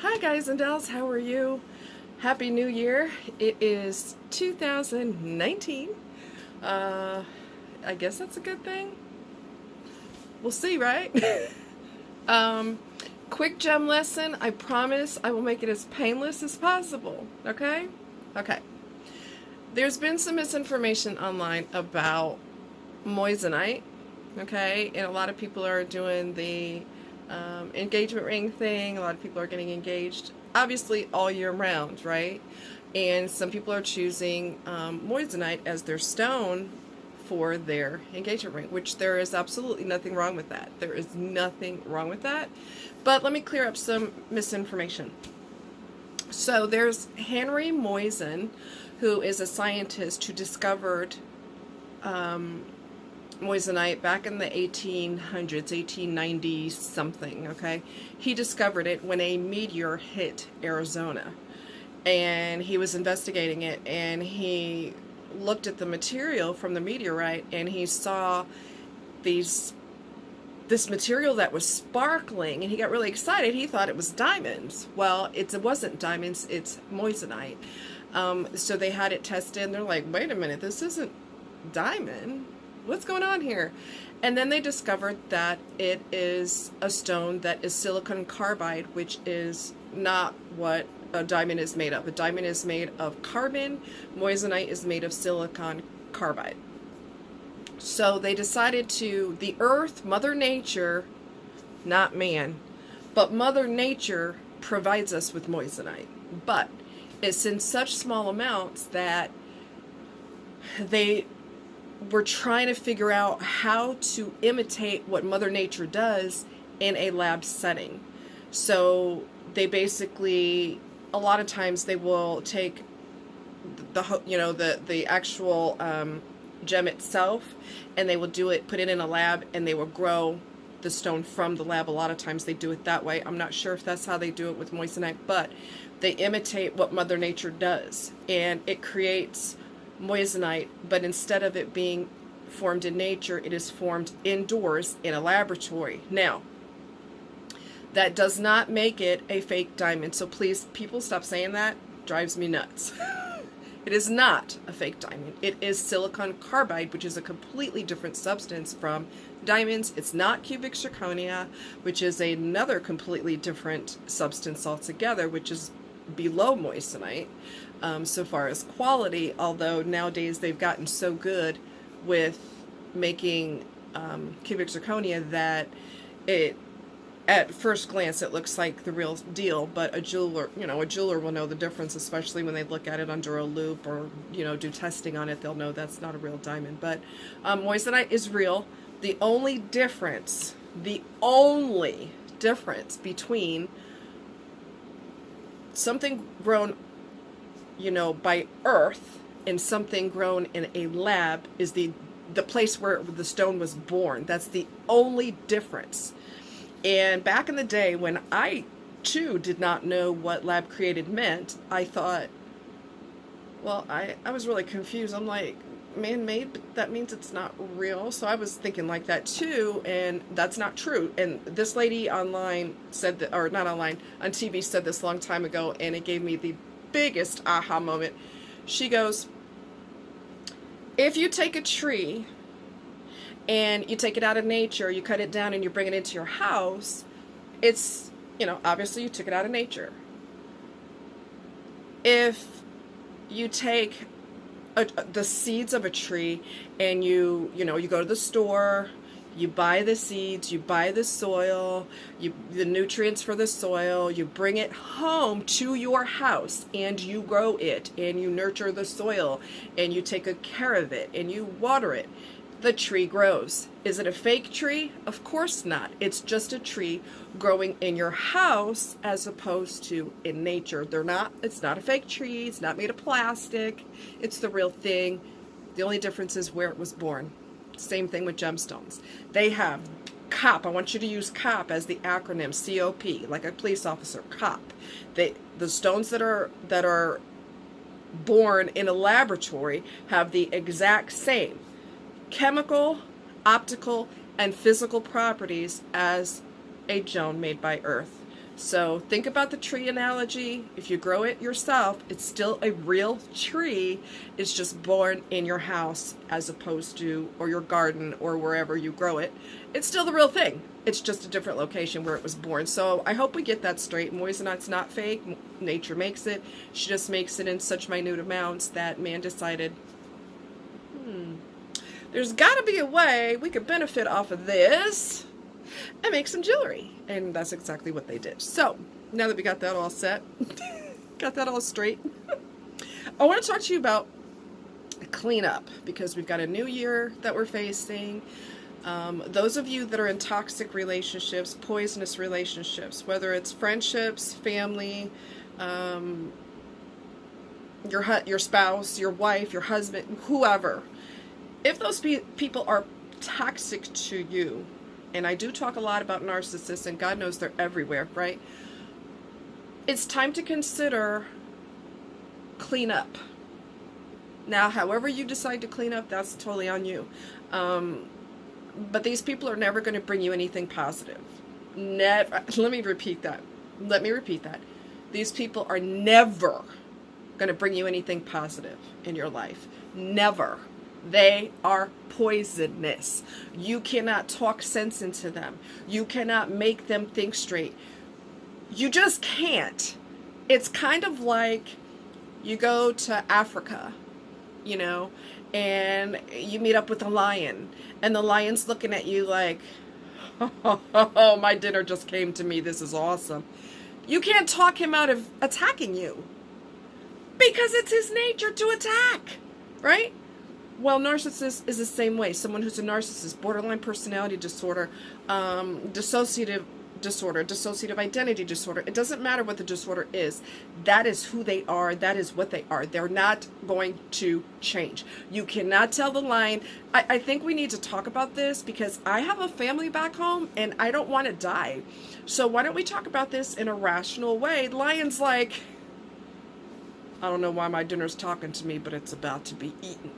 Hi guys and dolls, how are you? Happy New Year. It is 2019. Uh, I guess that's a good thing. We'll see, right? um, quick gem lesson. I promise I will make it as painless as possible. Okay? Okay. There's been some misinformation online about moissanite. Okay? And a lot of people are doing the engagement ring thing. A lot of people are getting engaged, obviously, all year round, right? And some people are choosing moissanite as their stone for their engagement ring, which there is absolutely nothing wrong with that. There is nothing wrong with that. But let me clear up some misinformation. So there's Henry Moissan, who is a scientist who discovered moissanite back in the 1800s, 1890 something, okay? He discovered it when a meteor hit Arizona. And he was investigating it, and he looked at the material from the meteorite, and he saw this material that was sparkling, and he got really excited. He thought it was diamonds. Well, it wasn't diamonds, it's moissanite. So they had it tested, and they're like, wait a minute, this isn't diamond. What's going on here? And then they discovered that it is a stone that is silicon carbide, which is not what a diamond is made of. A diamond is made of carbon. Moissanite is made of silicon carbide. So they decided the earth, Mother Nature, not man, but Mother Nature provides us with moissanite. But it's in such small amounts that they were trying to figure out how to imitate what Mother Nature does in a lab setting. So they basically, a lot of times they will take the actual gem itself, and they will put it in a lab, and they will grow the stone from the lab. A lot of times they do it that way. I'm not sure if that's how they do it with moissanite, but they imitate what Mother Nature does, and it creates moissanite, but instead of it being formed in nature, it is formed indoors in a laboratory. Now, that does not make it a fake diamond, so please, people, stop saying that. Drives me nuts. It is not a fake diamond. It is silicon carbide, which is a completely different substance from diamonds. It's not cubic zirconia, which is another completely different substance altogether, which is below moissanite so far as quality, although nowadays they've gotten so good with making cubic zirconia that at first glance it looks like the real deal, but a jeweler will know the difference, especially when they look at it under a loupe or do testing on it. They'll know that's not a real diamond. But moissanite is real. The only difference between something grown by earth and something grown in a lab is the place where the stone was born. That's the only difference. And back in the day, when I too did not know what lab created meant, I thought, well, I was really confused. I'm like, man-made, but that means it's not real. So I was thinking like that too, and that's not true. And this lady online said that, or not online, on TV said this a long time ago, and it gave me the biggest aha moment. She goes, if you take a tree and you take it out of nature, you cut it down and you bring it into your house, it's, obviously you took it out of nature. If you take the seeds of a tree and you go to the store, you buy the seeds, you buy the soil, the nutrients for the soil, you bring it home to your house and you grow it and you nurture the soil and you take good care of it and you water it, the tree grows. Is it a fake tree? Of course not. It's just a tree growing in your house as opposed to in nature. It's not a fake tree. It's not made of plastic. It's the real thing. The only difference is where it was born. Same thing with gemstones. They have COP. I want you to use COP as the acronym, COP, like a police officer, COP. The stones that are born in a laboratory have the exact same chemical, optical, and physical properties as a gem made by earth. So think about the tree analogy. If you grow it yourself, it's still a real tree. It's just born in your house as opposed to, or your garden, or wherever you grow it. It's still the real thing. It's just a different location where it was born. So I hope we get that straight. Moissanite's not fake. Nature makes it. She just makes it in such minute amounts that man decided, there's got to be a way we could benefit off of this and make some jewelry. And that's exactly what they did. So now that we got that all set, got that all straight, I want to talk to you about cleanup, because we've got a new year that we're facing. Those of you that are in toxic relationships, poisonous relationships, whether it's friendships, family, your spouse, your wife, your husband, whoever, if those people are toxic to you, and I do talk a lot about narcissists, and God knows they're everywhere, right? It's time to consider cleanup. Now, however you decide to clean up, that's totally on you. But these people are never going to bring you anything positive. Never. Let me repeat that. These people are never going to bring you anything positive in your life. Never. They are poisonous. You cannot talk sense into them. You cannot make them think straight. You just can't. It's kind of like you go to Africa, you know, and you meet up with a lion, and the lion's looking at you like, oh, my dinner just came to me. This is awesome. You can't talk him out of attacking you, because it's his nature to attack, right? Well, narcissist is the same way. Someone who's a narcissist, borderline personality disorder, dissociative disorder, dissociative identity disorder. It doesn't matter what the disorder is. That is who they are. That is what they are. They're not going to change. You cannot tell the lion. I think we need to talk about this, because I have a family back home and I don't want to die. So why don't we talk about this in a rational way? Lion's like, I don't know why my dinner's talking to me, but it's about to be eaten.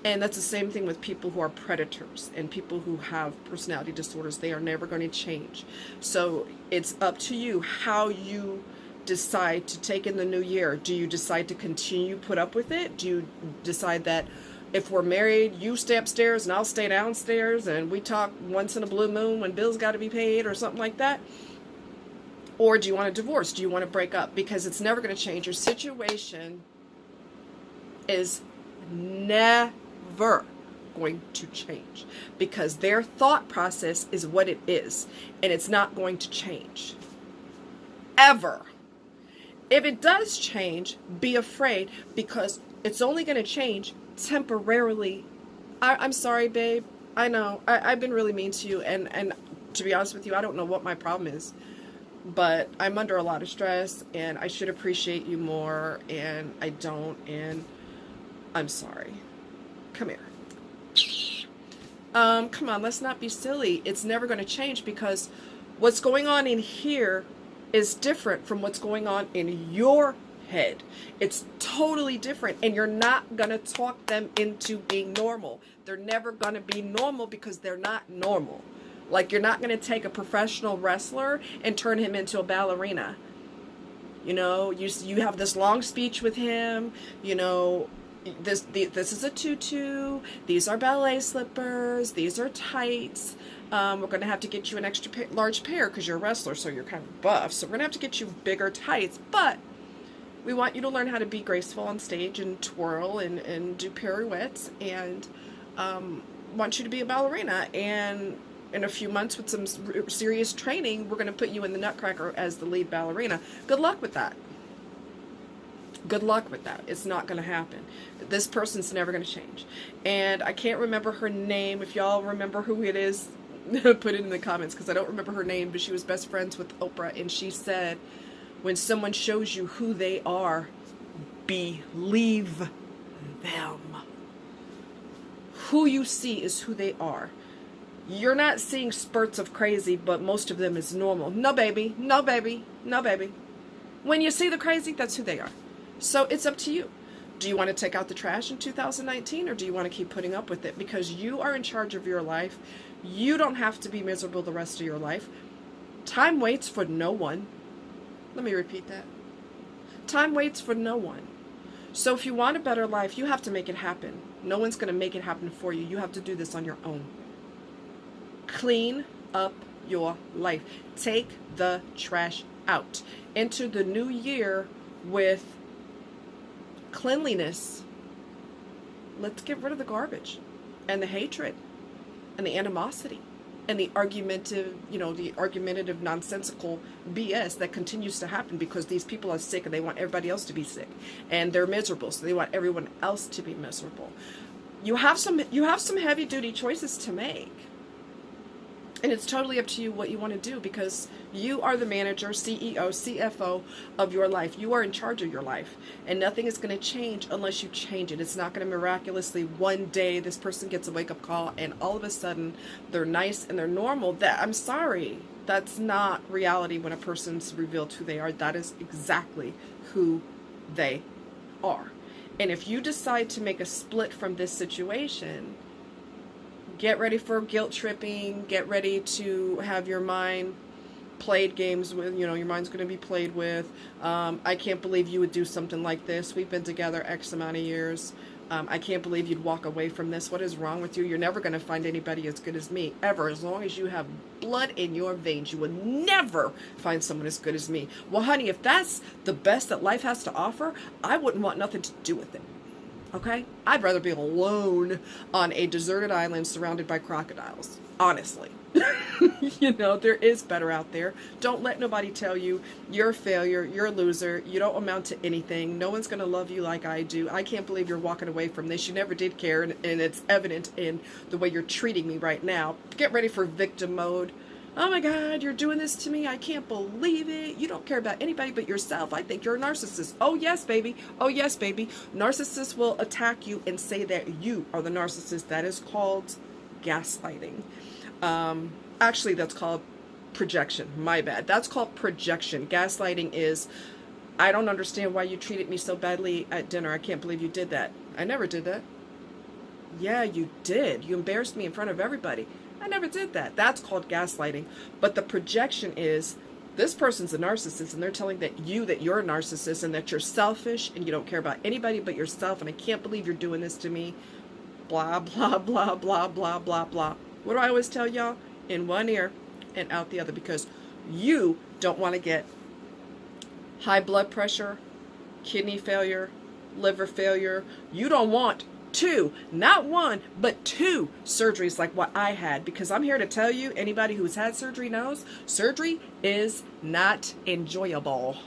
And that's the same thing with people who are predators and people who have personality disorders. They are never going to change. So it's up to you how you decide to take in the new year. Do you decide to continue put up with it? Do you decide that if we're married, you stay upstairs and I'll stay downstairs, and we talk once in a blue moon when bills got to be paid or something like that? Or do you want a divorce? Do you want to break up? Because it's never going to change. Your situation is never going to change, because their thought process is what it is, and it's not going to change ever. If it does change, be afraid, because it's only going to change temporarily. I'm sorry, babe. I know I've been really mean to you, and to be honest with you, I don't know what my problem is, but I'm under a lot of stress, and I should appreciate you more, and I don't, and I'm sorry. Come here. Come on, let's not be silly. It's never going to change, because what's going on in here is different from what's going on in your head. It's totally different, and you're not going to talk them into being normal. They're never going to be normal, because they're not normal. Like, you're not going to take a professional wrestler and turn him into a ballerina. You know, you have this long speech with him, you know, this is a tutu, these are ballet slippers, these are tights, we're going to have to get you an extra large pair because you're a wrestler, so you're kind of buff, so we're going to have to get you bigger tights, but we want you to learn how to be graceful on stage and twirl and do pirouettes, and want you to be a ballerina, and in a few months with some serious training, we're going to put you in the Nutcracker as the lead ballerina. Good luck with that. Good luck with that. It's not going to happen. This person's never going to change. And I can't remember her name. If y'all remember who it is, put it in the comments, because I don't remember her name, but she was best friends with Oprah, and she said, when someone shows you who they are, believe them. Who you see is who they are. You're not seeing spurts of crazy, but most of them is normal. No, baby. No, baby. No, baby. When you see the crazy, that's who they are. So it's up to you. Do you want to take out the trash in 2019, or do you want to keep putting up with it? Because you are in charge of your life. You don't have to be miserable the rest of your life. Time waits for no one. Let me repeat that. Time waits for no one. So if you want a better life, you have to make it happen. No one's going to make it happen for you. You have to do this on your own. Clean up your life. Take the trash out. Enter the new year with cleanliness. Let's get rid of the garbage and the hatred and the animosity and the argumentative, nonsensical BS that continues to happen because these people are sick and they want everybody else to be sick, and they're miserable, so they want everyone else to be miserable. You have some heavy duty choices to make. And it's totally up to you what you want to do, because you are the manager, CEO, CFO of your life. You are in charge of your life. And nothing is going to change unless you change it. It's not going to miraculously one day this person gets a wake-up call and all of a sudden they're nice and they're normal. I'm sorry. That's not reality when a person's revealed who they are. That is exactly who they are. And if you decide to make a split from this situation, get ready for guilt tripping. Get ready to have your mind played games with. Your mind's going to be played with. I can't believe you would do something like this. We've been together X amount of years. I can't believe you'd walk away from this. What is wrong with you? You're never going to find anybody as good as me, ever. As long as you have blood in your veins, you will never find someone as good as me. Well, honey, if that's the best that life has to offer, I wouldn't want nothing to do with it. Okay? I'd rather be alone on a deserted island surrounded by crocodiles. Honestly. There is better out there. Don't let nobody tell you you're a failure, you're a loser, you don't amount to anything. No one's going to love you like I do. I can't believe you're walking away from this. You never did care, and it's evident in the way you're treating me right now. Get ready for victim mode. Oh my God, you're doing this to me. I can't believe it. You don't care about anybody but yourself. I think you're a narcissist. Oh yes, baby. Oh yes, baby. Narcissists will attack you and say that you are the narcissist. That is called gaslighting. Actually, that's called projection. My bad. That's called projection. Gaslighting is, I don't understand why you treated me so badly at dinner. I can't believe you did that. I never did that. Yeah, you did. You embarrassed me in front of everybody. I never did that. That's called gaslighting. But the projection is, this person's a narcissist and they're telling that you're a narcissist and that you're selfish and you don't care about anybody but yourself, and I can't believe you're doing this to me. Blah, blah, blah, blah, blah, blah, blah. What do I always tell y'all? In one ear and out the other, because you don't want to get high blood pressure, kidney failure, liver failure. You don't want two, not one, but two surgeries like what I had, because I'm here to tell you, anybody who's had surgery knows, surgery is not enjoyable.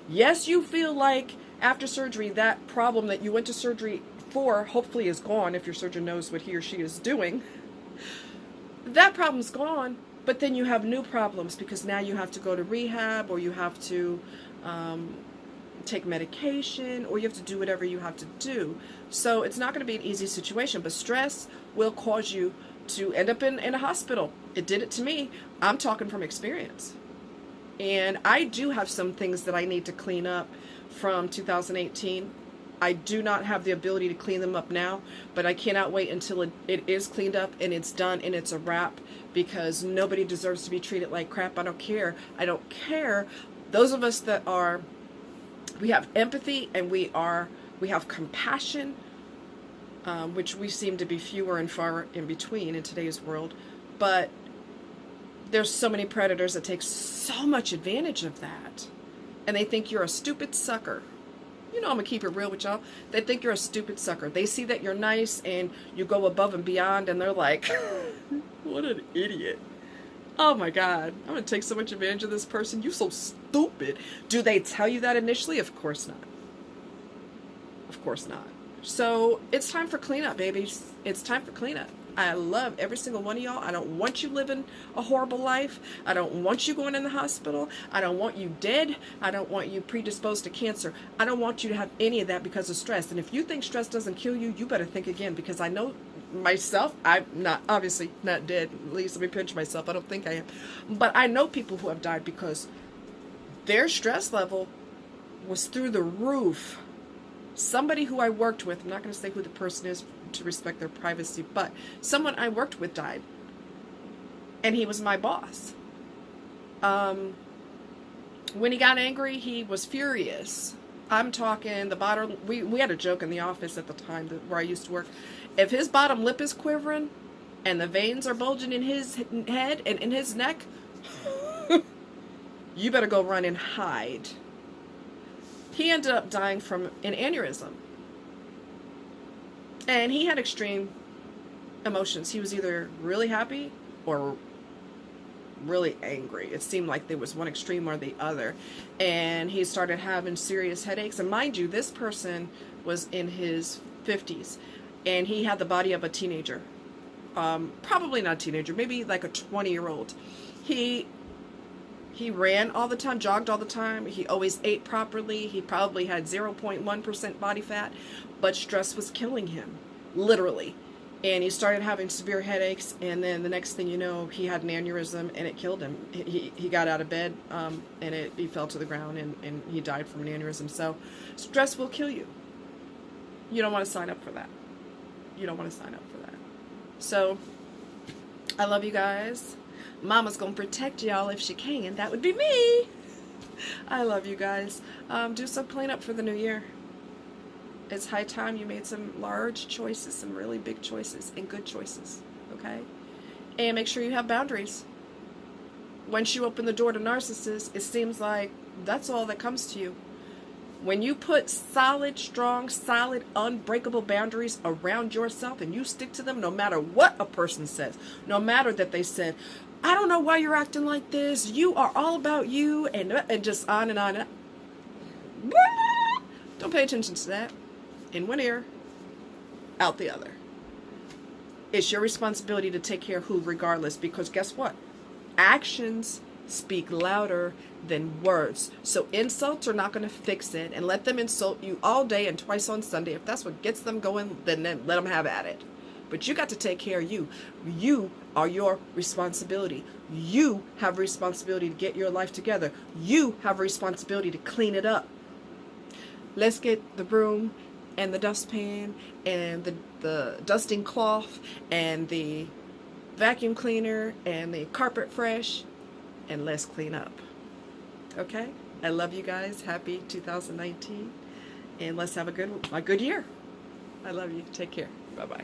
Yes, you feel like after surgery, that problem that you went to surgery for hopefully is gone, if your surgeon knows what he or she is doing. That problem's gone, but then you have new problems, because now you have to go to rehab, or you have to take medication, or you have to do whatever you have to do. So it's not going to be an easy situation, but stress will cause you to end up in a hospital. It did it to me. I'm talking from experience. And I do have some things that I need to clean up from 2018. I do not have the ability to clean them up now, but I cannot wait until it is cleaned up and it's done and it's a wrap, because nobody deserves to be treated like crap. I don't care. I don't care. Those of us that we have empathy and we have compassion, which we seem to be fewer and far in between in today's world, but there's so many predators that take so much advantage of that, and they think you're a stupid sucker. I'm gonna keep it real with y'all. They think you're a stupid sucker. They see that you're nice and you go above and beyond, and they're like, what an idiot. Oh my God, I'm gonna take so much advantage of this person. You're so stupid. Do they tell you that initially? Of course not. Of course not. So it's time for cleanup, babies. It's time for cleanup. I love every single one of y'all. I don't want you living a horrible life. I don't want you going in the hospital. I don't want you dead. I don't want you predisposed to cancer. I don't want you to have any of that because of stress. And if you think stress doesn't kill you, you better think again, because I know myself, I'm not, obviously not dead. At least let me pinch myself. I don't think I am. But I know people who have died because their stress level was through the roof. Somebody who I worked with, I'm not going to say who the person is to respect their privacy, but someone I worked with died. and he was my boss. When he got angry, he was furious. I'm talking the bottom. We had a joke in the office at the time where I used to work. If his bottom lip is quivering and the veins are bulging in his head and in his neck, you better go run and hide. He ended up dying from an aneurysm. And he had extreme emotions. He was either really happy or really angry. It seemed like there was one extreme or the other. And he started having serious headaches. And mind you, this person was in his 50s. And he had the body of a teenager. Probably not a teenager, maybe like a 20-year-old. He ran all the time, jogged all the time. He always ate properly. He probably had 0.1% body fat, but stress was killing him, literally. And he started having severe headaches, and then the next thing you know, he had an aneurysm, and it killed him. He got out of bed, and he fell to the ground, and he died from an aneurysm. So stress will kill you. You don't want to sign up for that. You don't want to sign up for that. So I love you guys. Mama's gonna protect y'all if she can. That would be me. I love you guys. Do some cleanup for the new year. It's high time you made some large choices, some really big choices, and good choices, okay? And make sure you have boundaries. Once you open the door to narcissists, it seems like that's all that comes to you. When you put solid, strong, solid, unbreakable boundaries around yourself and you stick to them no matter what a person says, no matter that they said, I don't know why you're acting like this, you are all about you, and just on and on and on. Don't pay attention to that. In one ear, out the other. It's your responsibility to take care of who regardless, because guess what? Actions speak louder than words. So insults are not going to fix it, and let them insult you all day and twice on Sunday. If that's what gets them going, then let them have at it. But you got to take care of you. You are your responsibility. You have a responsibility to get your life together. You have a responsibility to clean it up. Let's get the broom and the dustpan and the dusting cloth and the vacuum cleaner and the carpet fresh, and let's clean up. Okay? I love you guys. Happy 2019. And let's have a good year. I love you. Take care. Bye-bye.